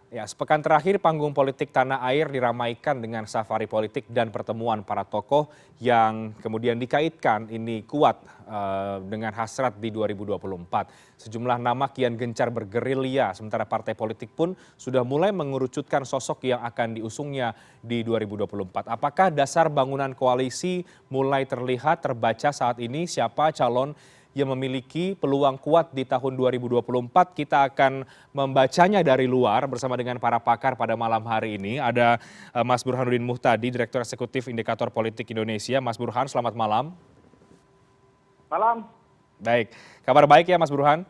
Ya, sepekan terakhir panggung politik tanah air diramaikan dengan safari politik dan pertemuan para tokoh yang kemudian dikaitkan ini kuat dengan hasrat di 2024. Sejumlah nama kian gencar bergerilya, sementara partai politik pun sudah mulai mengerucutkan sosok yang akan diusungnya di 2024. Apakah dasar bangunan koalisi mulai terlihat terbaca saat ini siapa calon yang memiliki peluang kuat di tahun 2024. Kita akan membacanya dari luar bersama dengan para pakar pada malam hari ini. Ada Mas Burhanuddin Muhtadi, Direktur Eksekutif Indikator Politik Indonesia. Mas Burhan, selamat malam. Malam. Baik, kabar baik ya Mas Burhan?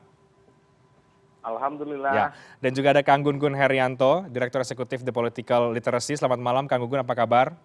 Alhamdulillah. Ya, dan juga ada Kang Gun Gun Herianto, Direktur Eksekutif The Political Literacy. Selamat malam, Kang Gun Gun, apa kabar?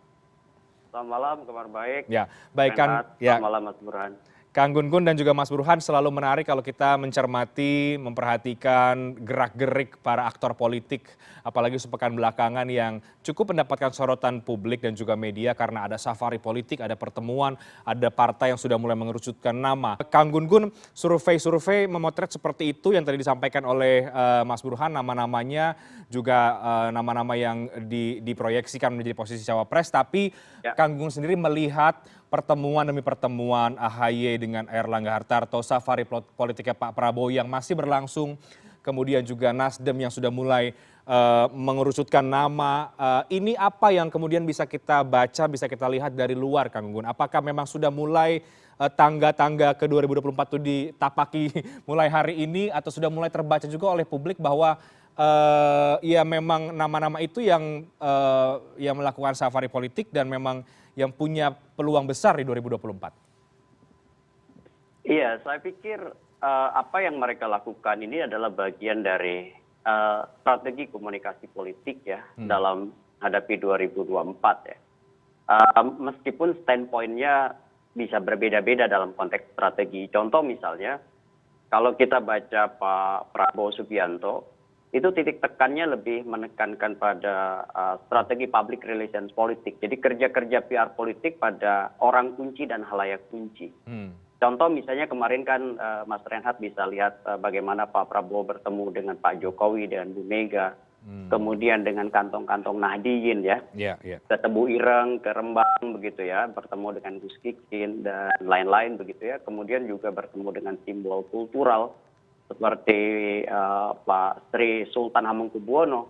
Selamat malam, kabar baik. Ya, baik kan? Ya. Selamat malam Mas Burhan. Kang Gun Gun dan juga Mas Burhan, selalu menarik kalau kita mencermati, memperhatikan gerak-gerik para aktor politik, apalagi sepekan belakangan yang cukup mendapatkan sorotan publik dan juga media karena ada safari politik, ada pertemuan, ada partai yang sudah mulai mengerucutkan nama. Kang Gun Gun, survei-survei memotret seperti itu yang tadi disampaikan oleh Mas Burhan, nama-namanya juga nama-nama yang diproyeksikan menjadi posisi cawapres, tapi ya, Kang Gun sendiri melihat pertemuan demi pertemuan AHY dengan Erlangga Hartarto, safari politiknya Pak Prabowo yang masih berlangsung, kemudian juga Nasdem yang sudah mulai mengerucutkan nama. Ini apa yang kemudian bisa kita baca, bisa kita lihat dari luar, Kang Gun? Apakah memang sudah mulai tangga-tangga ke 2024 itu ditapaki mulai hari ini, atau sudah mulai terbaca juga oleh publik bahwa ya memang nama-nama itu yang melakukan safari politik dan memang yang punya peluang besar di 2024? Iya, saya pikir apa yang mereka lakukan ini adalah bagian dari strategi komunikasi politik ya dalam menghadapi 2024 ya. Meskipun standpoint-nya bisa berbeda-beda dalam konteks strategi. Contoh misalnya, kalau kita baca Pak Prabowo Subianto, itu titik tekannya lebih menekankan pada strategi public relations politik. Jadi kerja-kerja PR politik pada orang kunci dan halayak kunci. Contoh misalnya kemarin kan Mas Reinhardt bisa lihat bagaimana Pak Prabowo bertemu dengan Pak Jokowi dan Bu Mega. Kemudian dengan kantong-kantong Nahdliyin ya. Ke Tebu Ireng, ke Rembang begitu ya. Bertemu dengan Gus Kikin dan lain-lain begitu ya. Kemudian juga bertemu dengan simbol kultural seperti Pak Sri Sultan Hamengkubuwono.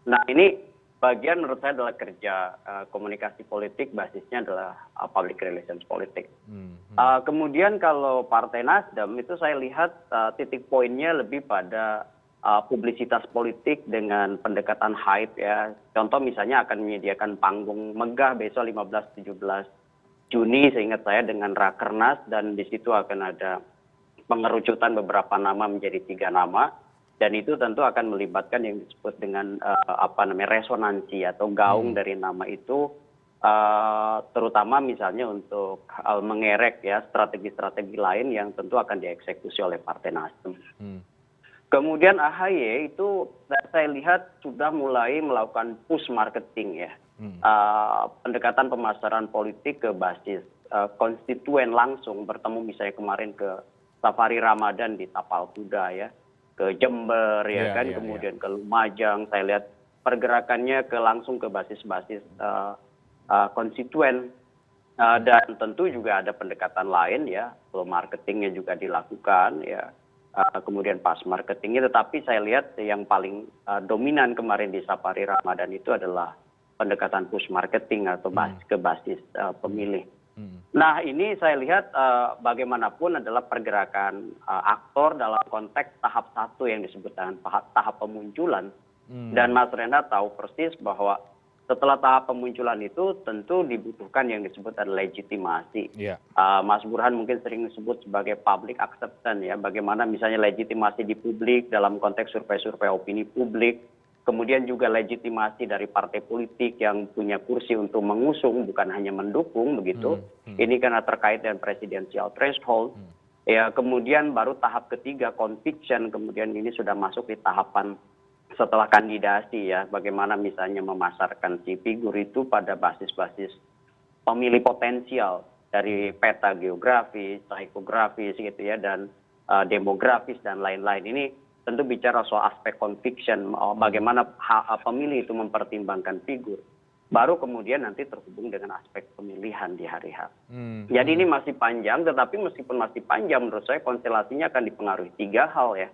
Nah ini bagian menurut saya adalah kerja komunikasi politik, basisnya adalah public relations politik. Kemudian kalau Partai Nasdem itu saya lihat titik poinnya lebih pada publisitas politik dengan pendekatan hype ya. Contoh misalnya akan menyediakan panggung megah besok 15-17 Juni seingat saya dengan Rakernas, dan di situ akan ada pengerucutan beberapa nama menjadi 3 nama, dan itu tentu akan melibatkan yang disebut dengan resonansi atau gaung dari nama itu, terutama misalnya untuk mengerek ya strategi-strategi lain yang tentu akan dieksekusi oleh Partai Nasdem. Kemudian AHY itu saya lihat sudah mulai melakukan push marketing ya, pendekatan pemasaran politik ke basis konstituen langsung, bertemu misalnya kemarin ke safari Ramadan di Tapal Kuda ya, ke Jember ya kan, kemudian ke Lumajang. Saya lihat pergerakannya langsung ke basis-basis konstituen, dan tentu juga ada pendekatan lain ya, flow marketingnya juga dilakukan ya, kemudian pas marketingnya. Tetapi saya lihat yang paling dominan kemarin di safari Ramadan itu adalah pendekatan push marketing atau ke basis pemilih. Nah ini saya lihat bagaimanapun adalah pergerakan aktor dalam konteks tahap 1 yang disebut dengan tahap pemunculan. Dan Mas Reinhardt tahu persis bahwa setelah tahap pemunculan itu tentu dibutuhkan yang disebut adalah legitimasi. Mas Burhan mungkin sering disebut sebagai public acceptance ya, bagaimana misalnya legitimasi di publik dalam konteks survei-survei opini publik. Kemudian juga legitimasi dari partai politik yang punya kursi untuk mengusung, bukan hanya mendukung begitu. Ini karena terkait dengan presidensial threshold. Ya, kemudian baru tahap ketiga conviction, kemudian ini sudah masuk di tahapan setelah kandidasi ya, bagaimana misalnya memasarkan si figur itu pada basis-basis pemilih potensial dari peta geografis, psikografis gitu ya, dan demografis dan lain-lain. Ini tentu bicara soal aspek conviction, bagaimana pemilih itu mempertimbangkan figur. Baru kemudian nanti terhubung dengan aspek pemilihan di hari H. Jadi ini masih panjang, tetapi meskipun masih panjang, menurut saya konstelasinya akan dipengaruhi 3 hal ya.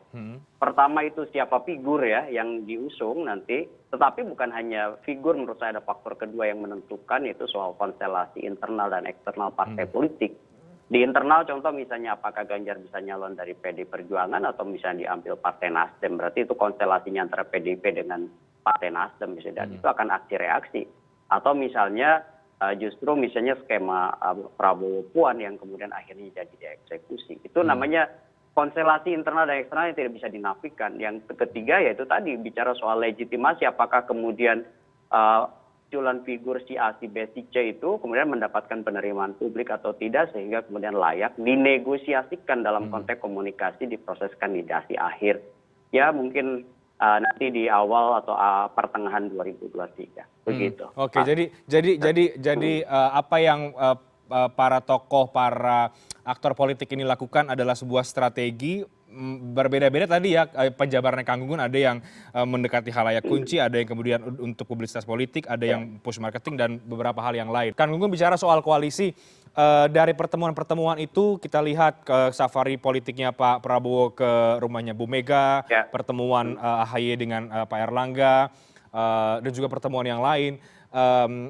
Pertama itu siapa figur ya yang diusung nanti, tetapi bukan hanya figur, menurut saya ada faktor kedua yang menentukan, yaitu soal konstelasi internal dan eksternal partai politik. Di internal contoh misalnya apakah Ganjar bisa nyalon dari PD Perjuangan atau misalnya diambil Partai Nasdem, berarti itu konstelasinya antara PDIP dengan Partai Nasdem misalnya, dan itu akan aksi reaksi. Atau misalnya justru misalnya skema Prabowo Puan yang kemudian akhirnya jadi dieksekusi. Itu namanya konstelasi internal dan eksternal yang tidak bisa dinafikan. Yang ketiga yaitu tadi bicara soal legitimasi, apakah kemudian munculan figur si A, si B, si C itu kemudian mendapatkan penerimaan publik atau tidak sehingga kemudian layak dinegosiasikan dalam konteks komunikasi di proses kandidasi akhir. Ya mungkin nanti di awal atau pertengahan 2023 begitu. Oke, jadi apa yang para tokoh, para aktor politik ini lakukan adalah sebuah strategi berbeda-beda tadi ya, penjabarannya Kang Gunggun, ada yang mendekati halayak kunci, ada yang kemudian untuk publisitas politik, ada yang push marketing dan beberapa hal yang lain. Kang Gunggun bicara soal koalisi. Dari pertemuan-pertemuan itu kita lihat ke safari politiknya Pak Prabowo ke rumahnya Bu Mega, pertemuan AHY dengan Pak Erlangga, dan juga pertemuan yang lain.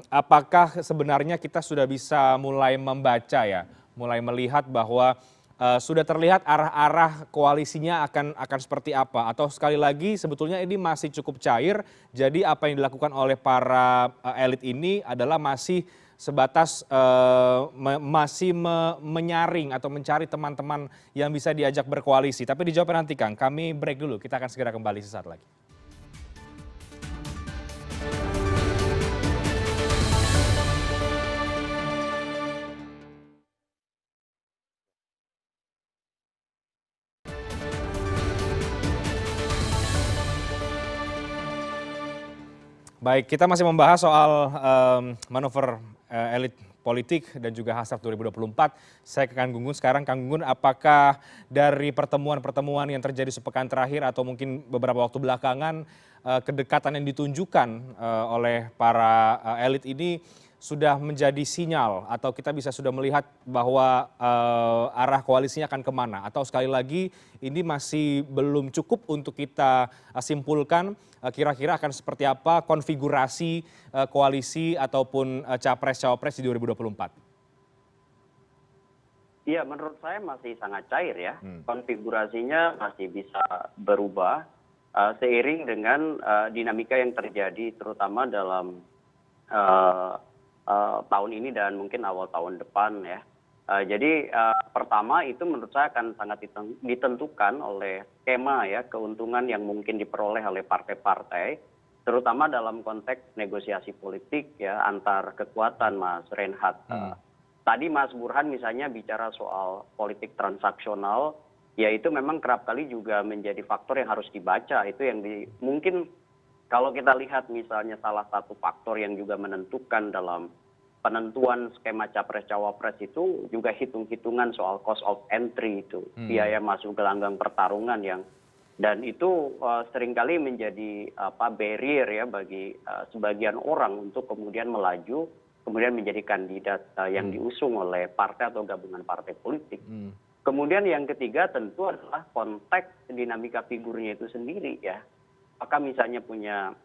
Apakah sebenarnya kita sudah bisa mulai membaca ya, mulai melihat bahwa sudah terlihat arah-arah koalisinya akan seperti apa? Atau sekali lagi sebetulnya ini masih cukup cair, jadi apa yang dilakukan oleh para elit ini adalah masih sebatas menyaring atau mencari teman-teman yang bisa diajak berkoalisi. Tapi dijawab nanti Kang, kami break dulu, kita akan segera kembali sesaat lagi. Baik, kita masih membahas soal manuver elit politik dan juga hasrat 2024. Saya ke Kang Gunggun sekarang. Kang Gunggun, apakah dari pertemuan-pertemuan yang terjadi sepekan terakhir atau mungkin beberapa waktu belakangan, kedekatan yang ditunjukkan oleh para elit ini sudah menjadi sinyal atau kita bisa sudah melihat bahwa arah koalisinya akan kemana? Atau sekali lagi ini masih belum cukup untuk kita simpulkan kira-kira akan seperti apa konfigurasi koalisi ataupun capres-cawapres di 2024? Iya, menurut saya masih sangat cair ya. Konfigurasinya masih bisa berubah seiring dengan dinamika yang terjadi terutama dalam tahun ini dan mungkin awal tahun depan ya. Jadi pertama itu menurut saya akan sangat ditentukan oleh skema ya, keuntungan yang mungkin diperoleh oleh partai-partai, terutama dalam konteks negosiasi politik ya antar kekuatan, Mas Reinhardt. Tadi Mas Burhan misalnya bicara soal politik transaksional, ya itu memang kerap kali juga menjadi faktor yang harus dibaca. Itu yang mungkin kalau kita lihat misalnya salah satu faktor yang juga menentukan dalam penentuan skema capres-cawapres itu juga hitung-hitungan soal cost of entry itu, biaya masuk gelanggang pertarungan yang dan itu seringkali menjadi barrier ya bagi sebagian orang untuk kemudian melaju, kemudian menjadi kandidat yang diusung oleh partai atau gabungan partai politik. Kemudian yang ketiga tentu adalah konteks dinamika figurnya itu sendiri ya. Apakah misalnya punya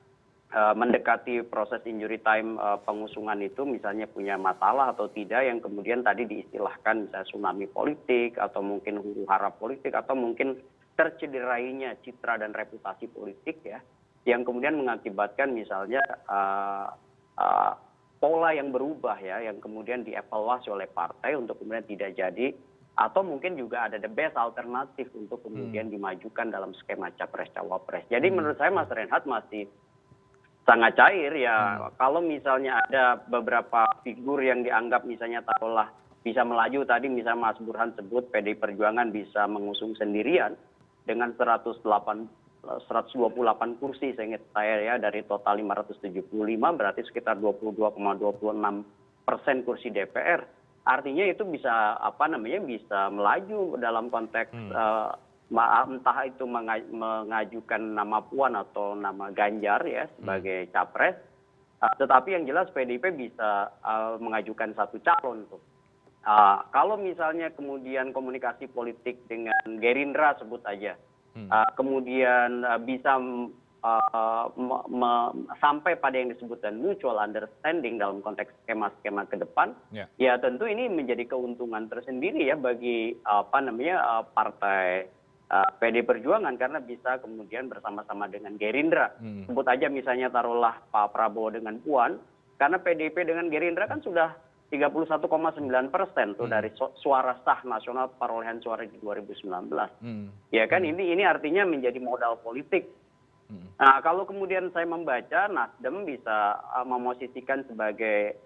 mendekati proses injury time pengusungan itu misalnya punya masalah atau tidak yang kemudian tadi diistilahkan misalnya tsunami politik atau mungkin huru hara politik atau mungkin tercederainya citra dan reputasi politik ya yang kemudian mengakibatkan misalnya pola yang berubah ya yang kemudian dievaluasi oleh partai untuk kemudian tidak jadi atau mungkin juga ada the best alternatif untuk kemudian dimajukan dalam skema capres-cawapres. Jadi menurut saya Mas Reinhardt masih sangat cair ya. Kalau misalnya ada beberapa figur yang dianggap misalnya taruhlah bisa melaju tadi misalnya Mas Burhan sebut PDI Perjuangan bisa mengusung sendirian dengan 128 kursi seingat saya ya dari total 575 berarti sekitar 22,26% kursi DPR. Artinya itu bisa bisa melaju dalam konteks entah itu mengajukan nama Puan atau nama Ganjar ya sebagai capres, tetapi yang jelas PDIP bisa mengajukan satu calon tuh. Kalau misalnya kemudian komunikasi politik dengan Gerindra sebut aja, kemudian bisa sampai pada yang disebutkan mutual understanding dalam konteks skema-skema ke depan, ya tentu ini menjadi keuntungan tersendiri ya bagi partai PD Perjuangan karena bisa kemudian bersama-sama dengan Gerindra. Sebut aja misalnya taruhlah Pak Prabowo dengan Puan, karena PDIP dengan Gerindra kan sudah 31,9% tuh dari suara sah nasional perolehan suara di 2019. Ya kan ini artinya menjadi modal politik. Nah, kalau kemudian saya membaca Nasdem bisa memosisikan sebagai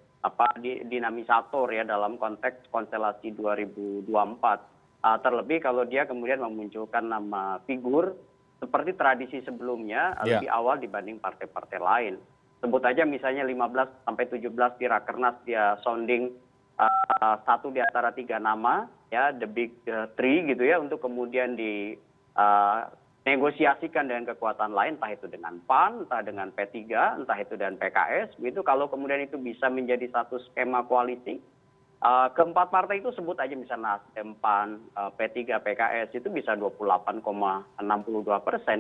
dinamisator ya dalam konteks konstelasi 2024. Terlebih kalau dia kemudian memunculkan nama figur seperti tradisi sebelumnya lebih awal dibanding partai-partai lain. Sebut aja misalnya 15 sampai 17 di Rakernas dia sounding satu di antara 3 nama ya the big three gitu ya untuk kemudian negosiasikan dengan kekuatan lain, entah itu dengan PAN, entah dengan P3, entah itu dengan PKS. Begitu kalau kemudian itu bisa menjadi satu skema koalisi, keempat partai itu sebut aja misalnya Nasdem, PAN, P3, PKS itu bisa 28,62%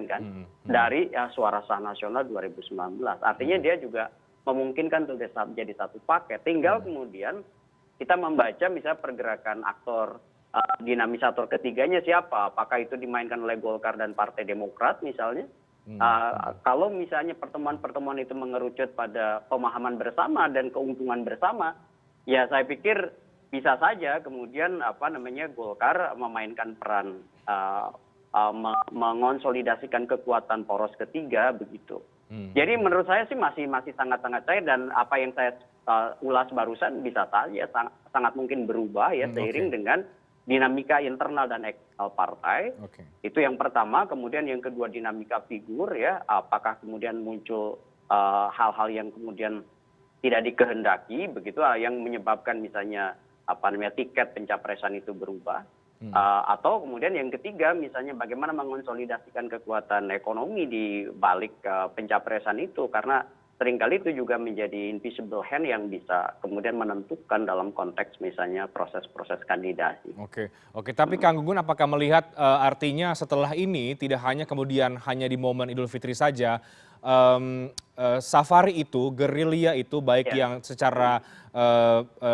kan dari suara sah nasional 2019. Artinya dia juga memungkinkan untuk jadi satu paket. Tinggal kemudian kita membaca misalnya pergerakan aktor dinamisator ketiganya siapa? Apakah itu dimainkan oleh Golkar dan Partai Demokrat misalnya? Kalau misalnya pertemuan-pertemuan itu mengerucut pada pemahaman bersama dan keuntungan bersama, ya saya pikir bisa saja kemudian Golkar memainkan peran mengonsolidasikan kekuatan poros ketiga begitu. Jadi menurut saya sih masih sangat-sangat cair dan apa yang saya ulas barusan bisa saja sangat mungkin berubah ya seiring dengan dinamika internal dan eksternal partai. Itu yang pertama. Kemudian yang kedua dinamika figur ya, apakah kemudian muncul hal-hal yang kemudian tidak dikehendaki begitu yang menyebabkan misalnya tiket pencapresan itu berubah. Atau kemudian yang ketiga misalnya bagaimana mengonsolidasikan kekuatan ekonomi di balik pencapresan itu, karena seringkali itu juga menjadi invisible hand yang bisa kemudian menentukan dalam konteks misalnya proses-proses kandidasi. Oke. Tapi Kang Gunggun apakah melihat artinya setelah ini tidak hanya di momen Idul Fitri saja, safari itu, gerilya itu baik yang secara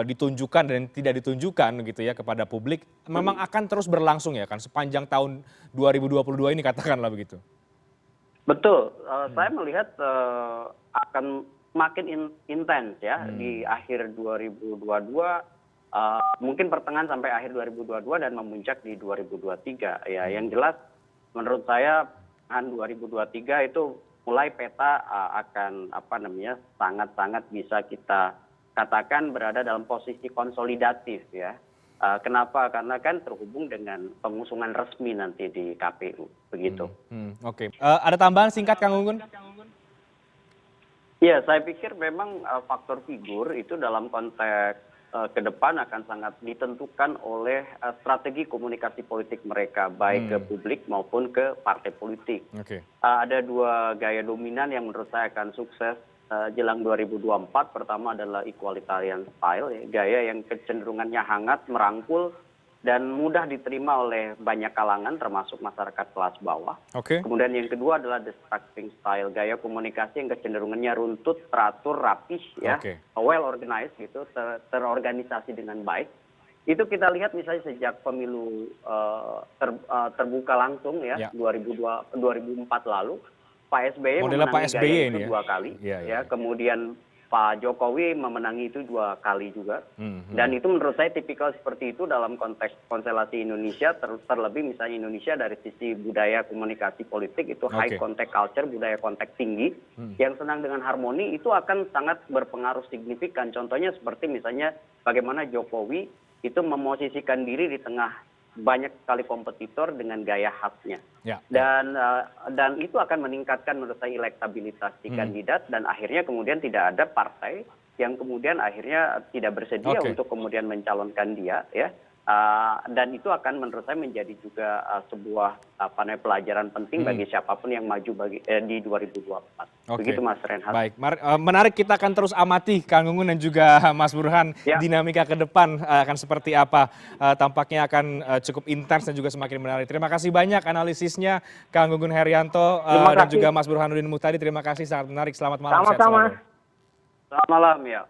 ditunjukkan dan tidak ditunjukkan gitu ya kepada publik, memang akan terus berlangsung ya kan sepanjang tahun 2022 ini katakanlah begitu. Betul, saya melihat akan makin intens ya di akhir 2022, mungkin pertengahan sampai akhir 2022 dan memuncak di 2023 ya. Yang jelas menurut saya 2023 itu mulai peta akan sangat-sangat bisa kita katakan berada dalam posisi konsolidatif ya. Kenapa? Karena kan terhubung dengan pengusungan resmi nanti di KPU, begitu. Oke. Ada tambahan singkat, Kang Gunggun? Ya, saya pikir memang faktor figur itu dalam konteks ke depan akan sangat ditentukan oleh strategi komunikasi politik mereka, baik ke publik maupun ke partai politik. Ada 2 gaya dominan yang menurut saya akan sukses jelang 2024. Pertama adalah equalitarian style, ya, gaya yang kecenderungannya hangat, merangkul, dan mudah diterima oleh banyak kalangan termasuk masyarakat kelas bawah. Kemudian yang kedua adalah destructing style, gaya komunikasi yang kecenderungannya runtut, teratur, rapih, ya, well organized gitu, terorganisasi dengan baik. Itu kita lihat misalnya sejak pemilu terbuka langsung ya 2004 lalu. Pak SBY memenangi gaya itu 2 kali, ya. Kemudian Pak Jokowi memenangi itu 2 kali juga. Dan itu menurut saya tipikal seperti itu dalam konteks konstelasi Indonesia, terlebih misalnya Indonesia dari sisi budaya komunikasi politik itu high contact culture, budaya kontak tinggi, yang senang dengan harmoni itu akan sangat berpengaruh signifikan. Contohnya seperti misalnya bagaimana Jokowi itu memosisikan diri di tengah banyak sekali kompetitor dengan gaya khasnya. Dan itu akan meningkatkan menurut saya elektabilitas si kandidat, dan akhirnya kemudian tidak ada partai yang kemudian akhirnya tidak bersedia untuk kemudian mencalonkan dia ya. Dan itu akan menurut saya menjadi juga sebuah pelajaran penting bagi siapapun yang maju di 2024. Oke. Begitu Mas Reinhardt. Baik, menarik, kita akan terus amati Kang Gunggun dan juga Mas Burhan, Ya. dinamika ke depan akan seperti apa. Tampaknya akan cukup intens dan juga semakin menarik. Terima kasih banyak analisisnya Kang Gunggun Herianto dan juga Mas Burhanuddin Muhtadi. Terima kasih, sangat menarik. Selamat malam. Sehat Sama-sama. selalu. Selamat malam ya.